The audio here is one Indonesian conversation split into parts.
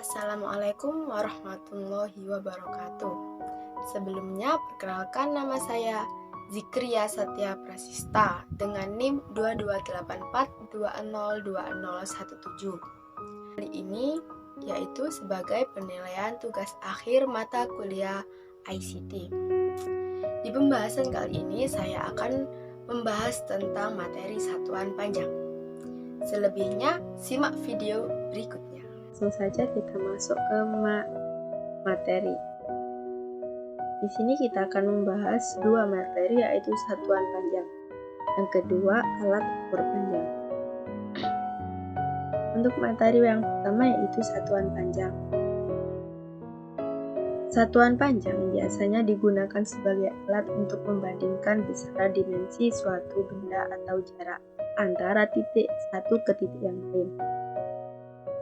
Assalamualaikum warahmatullahi wabarakatuh. Sebelumnya, perkenalkan nama saya Zikria Satya Prasista dengan NIM 2284202017. Kali ini yaitu sebagai penilaian tugas akhir mata kuliah ICT. Di pembahasan kali ini saya akan membahas tentang materi satuan panjang. Selebihnya, simak video berikutnya. Langsung saja kita masuk ke materi. Di sini kita akan membahas dua materi, yaitu satuan panjang. Yang kedua, alat ukur panjang. Untuk materi yang pertama yaitu satuan panjang. Satuan panjang biasanya digunakan sebagai alat untuk membandingkan besaran dimensi suatu benda atau jarak antara titik satu ke titik yang lain.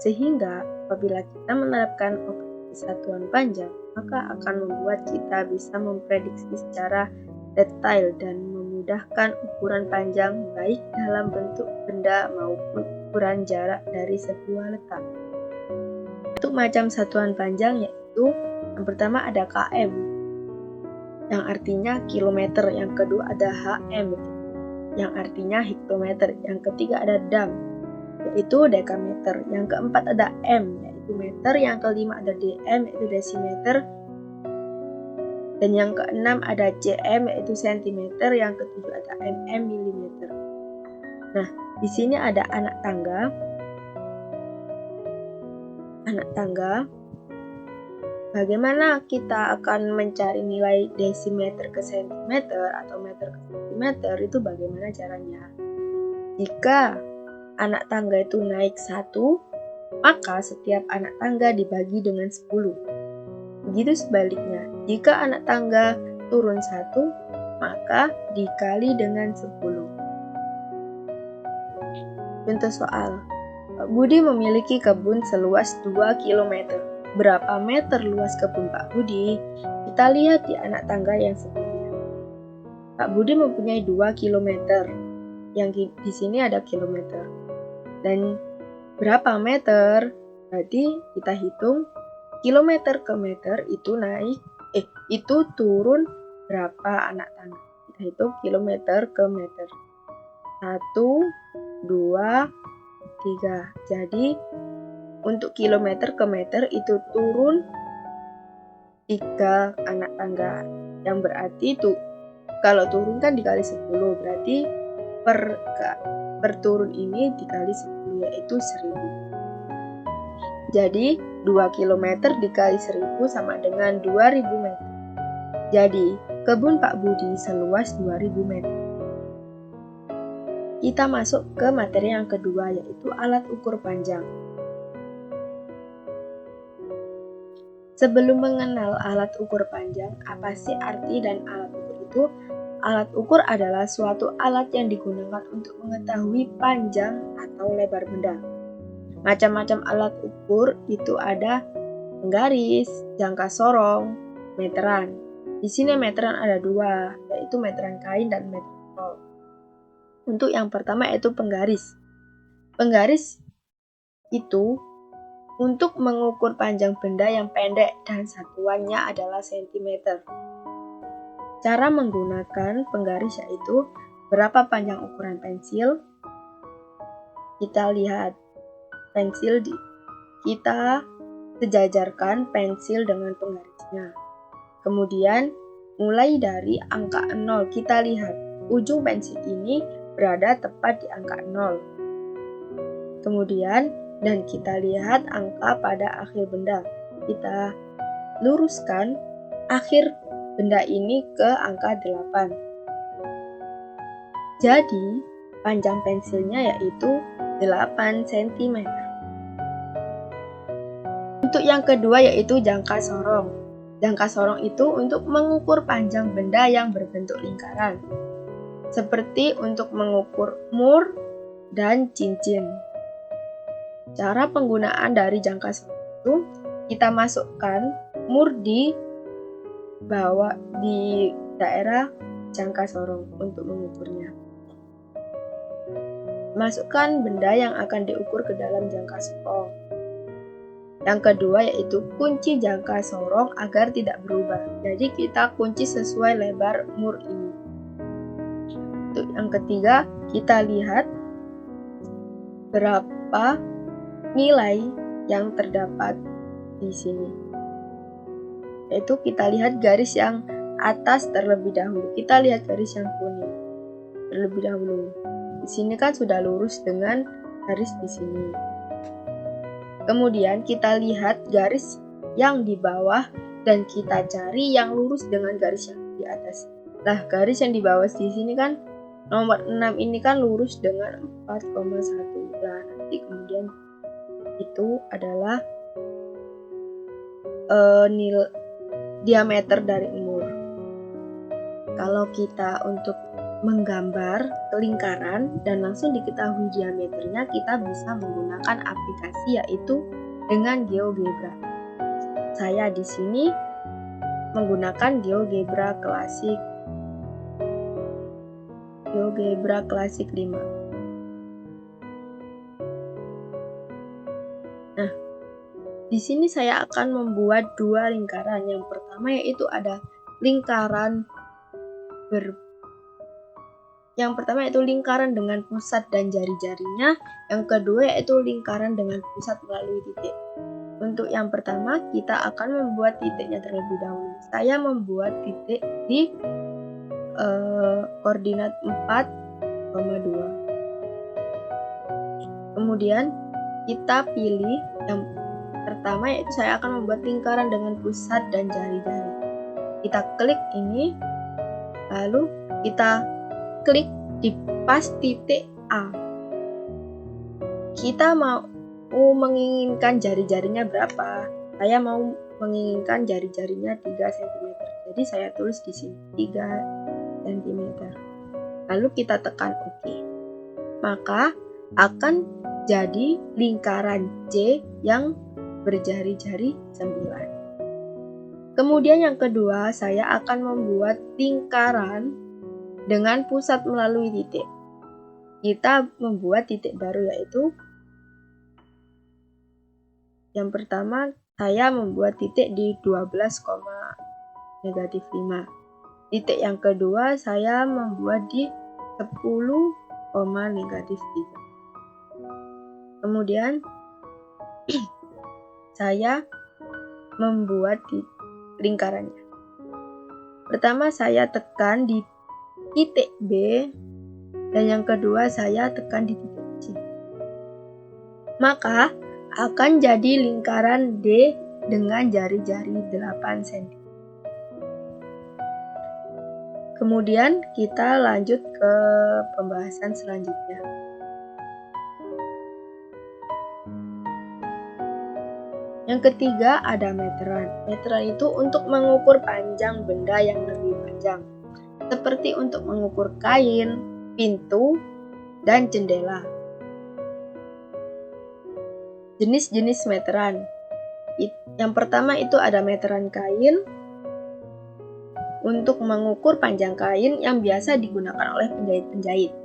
Sehingga apabila kita menerapkan operasi satuan panjang, maka akan membuat kita bisa memprediksi secara detail dan memudahkan ukuran panjang baik dalam bentuk benda maupun ukuran jarak dari sebuah letak. Untuk macam satuan panjang yaitu yang pertama ada km, yang artinya kilometer, yang kedua ada hm, yang artinya hektometer, yang ketiga ada dam, yaitu dekameter, yang keempat ada m, yaitu meter, yang kelima ada dm, yaitu desimeter, dan yang keenam ada cm, yaitu sentimeter, yang ketujuh ada mm, milimeter. Nah, di sini ada anak tangga. Bagaimana kita akan mencari nilai desimeter ke sentimeter atau meter ke sentimeter, itu bagaimana caranya? Jika anak tangga itu naik 1, maka setiap anak tangga dibagi dengan 10. Begitu sebaliknya, jika anak tangga turun 1, maka dikali dengan 10. Contoh soal, Pak Budi memiliki kebun seluas 2 km. Berapa meter luas kebun Pak Budi? Kita lihat di anak tangga yang sebelumnya. Pak Budi mempunyai 2 km. Yang di sini ada kilometer. Dan berapa meter? Berarti kita hitung kilometer ke meter itu turun berapa anak tangga. Kita hitung kilometer ke meter. 1, 2, 3. Jadi untuk kilometer ke meter itu turun 3 anak tangga. Yang berarti itu kalau turun kan dikali 10, berarti per turun ini dikali 10 yaitu 1000. Jadi 2 km dikali 1000 sama dengan 2000 meter. Jadi kebun Pak Budi seluas 2000 meter. Kita masuk ke materi yang kedua, yaitu alat ukur panjang. Sebelum mengenal alat ukur panjang, apa sih arti dan alat ukur itu? Alat ukur adalah suatu alat yang digunakan untuk mengetahui panjang atau lebar benda. Macam-macam alat ukur itu ada penggaris, jangka sorong, meteran. Di sini meteran ada 2, yaitu meteran kain dan meteran tol. Untuk yang pertama yaitu penggaris. Penggaris itu untuk mengukur panjang benda yang pendek dan satuannya adalah sentimeter. Cara menggunakan penggaris yaitu berapa panjang ukuran pensil. Kita lihat pensil kita sejajarkan pensil dengan penggarisnya. Kemudian mulai dari angka 0 kita lihat ujung pensil ini berada tepat di angka 0. Kemudian dan kita lihat angka pada akhir benda. Kita luruskan akhir benda ini ke angka 8. Jadi, panjang pensilnya yaitu 8 cm. Untuk yang kedua yaitu jangka sorong. Jangka sorong itu untuk mengukur panjang benda yang berbentuk lingkaran. Seperti untuk mengukur mur dan cincin. Cara penggunaan dari jangka sorong itu, kita masukkan mur di bawah di daerah jangka sorong untuk mengukurnya. Masukkan benda yang akan diukur ke dalam jangka sorong. Yang kedua yaitu kunci jangka sorong agar tidak berubah. Jadi kita kunci sesuai lebar mur ini. Untuk yang ketiga, kita lihat berapa nilai yang terdapat di sini. Yaitu kita lihat garis yang atas terlebih dahulu. Kita lihat garis yang kuning terlebih dahulu. Di sini kan sudah lurus dengan garis di sini. Kemudian kita lihat garis yang di bawah dan kita cari yang lurus dengan garis yang di atas. Nah, garis yang di bawah di sini kan nomor 6 ini kan lurus dengan 4,1. Nah, nanti kemudian itu adalah nilai diameter dari mur. Kalau kita untuk menggambar lingkaran dan langsung diketahui diameternya, kita bisa menggunakan aplikasi yaitu dengan GeoGebra. Saya di sini menggunakan GeoGebra Classic 5. Nah, di sini saya akan membuat 2 lingkaran. Yang pertama yaitu ada lingkaran dengan pusat dan jari-jarinya. Yang kedua yaitu lingkaran dengan pusat melalui titik. Untuk yang pertama kita akan membuat titiknya terlebih dahulu. Saya membuat titik di koordinat 4,2. Kemudian kita pilih yang pertama yaitu saya akan membuat lingkaran dengan pusat dan jari-jari. Kita klik ini, lalu kita klik di pas titik A. Kita mau menginginkan jari-jarinya berapa? Saya mau menginginkan jari-jarinya 3 cm. Jadi saya tulis di sini 3 cm. Lalu kita tekan OK. Maka akan jadi lingkaran C yang berjari-jari 9. Kemudian yang kedua, saya akan membuat lingkaran dengan pusat melalui titik. Kita membuat titik baru yaitu yang pertama saya membuat titik di 12,-5. Titik yang kedua saya membuat di 10,-3. Kemudian saya membuat lingkarannya. Pertama saya tekan di titik B dan yang kedua saya tekan di titik C. Maka akan jadi lingkaran D dengan jari-jari 8 cm. Kemudian kita lanjut ke pembahasan selanjutnya. Yang ketiga ada meteran. Meteran itu untuk mengukur panjang benda yang lebih panjang, seperti untuk mengukur kain, pintu, dan jendela. Jenis-jenis meteran. Yang pertama itu ada meteran kain untuk mengukur panjang kain yang biasa digunakan oleh penjahit-penjahit.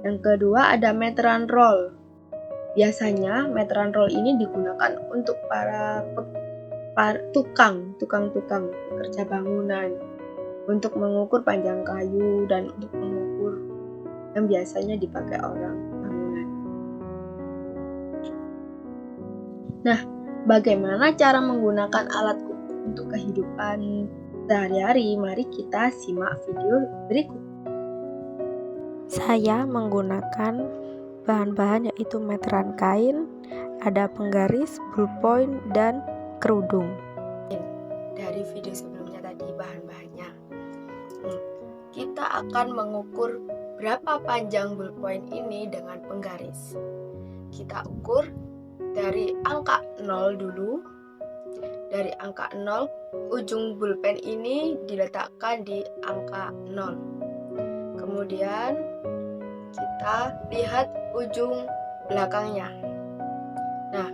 Yang kedua ada meteran roll. Biasanya meteran roll ini digunakan untuk para tukang pekerja bangunan untuk mengukur panjang kayu dan untuk mengukur yang biasanya dipakai orang bangunan. Nah, bagaimana cara menggunakan alat ukur untuk kehidupan sehari-hari? Mari kita simak video berikut. Saya menggunakan bahan-bahan yaitu meteran kain, ada penggaris, ballpoint, dan kerudung. Dari video sebelumnya tadi bahan-bahannya. Kita akan mengukur berapa panjang ballpoint ini dengan penggaris. Kita ukur dari angka 0 dulu. Dari angka 0, ujung pulpen ini diletakkan di angka 0. Kemudian kita lihat ujung belakangnya. Nah,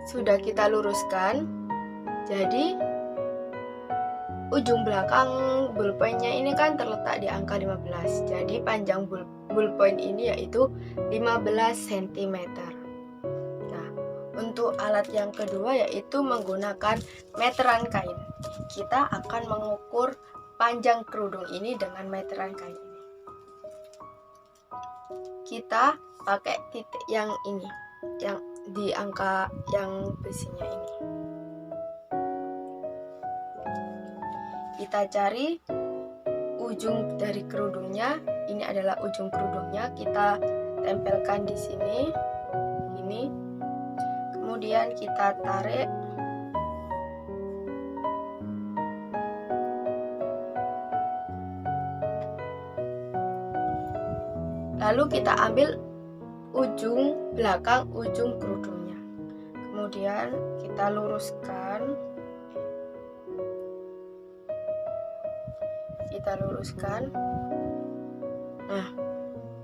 sudah kita luruskan. Jadi ujung belakang ballpointnya ini kan terletak di angka 15. Jadi panjang ballpoint ini yaitu 15 cm. Nah, Untuk alat yang kedua yaitu menggunakan meteran kain. Kita akan mengukur panjang kerudung ini dengan meteran kain ini. Kita pakai titik yang ini, yang di angka yang besinya ini. Kita cari ujung dari kerudungnya. Ini adalah ujung kerudungnya. Kita tempelkan di sini. Ini. Kemudian kita tarik. Lalu kita ambil ujung belakang ujung kerudungnya. Kemudian kita luruskan. Nah,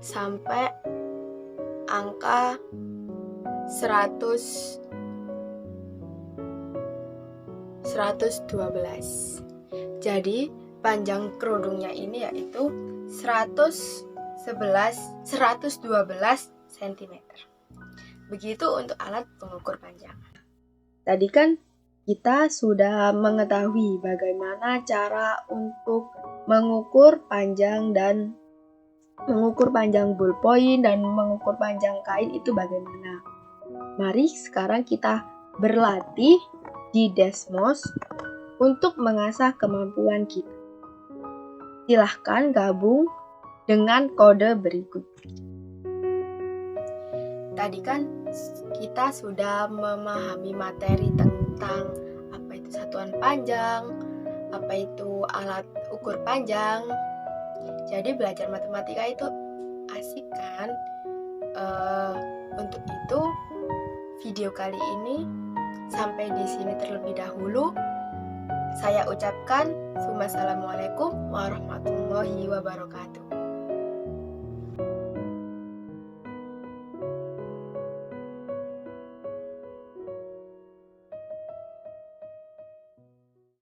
sampai angka 112. Jadi panjang kerudungnya ini yaitu 112 cm. Begitu untuk alat pengukur panjang. Tadi kan kita sudah mengetahui bagaimana cara untuk mengukur panjang ballpoint dan mengukur panjang kain itu bagaimana. Mari sekarang kita berlatih di Desmos untuk mengasah kemampuan kita. Silahkan gabung dengan kode berikut. Tadi kan kita sudah memahami materi tentang apa itu satuan panjang, apa itu alat ukur panjang. Jadi belajar matematika itu asik kan? Untuk itu video kali ini sampai di sini terlebih dahulu. Saya ucapkan Assalamualaikum warahmatullahi wabarakatuh.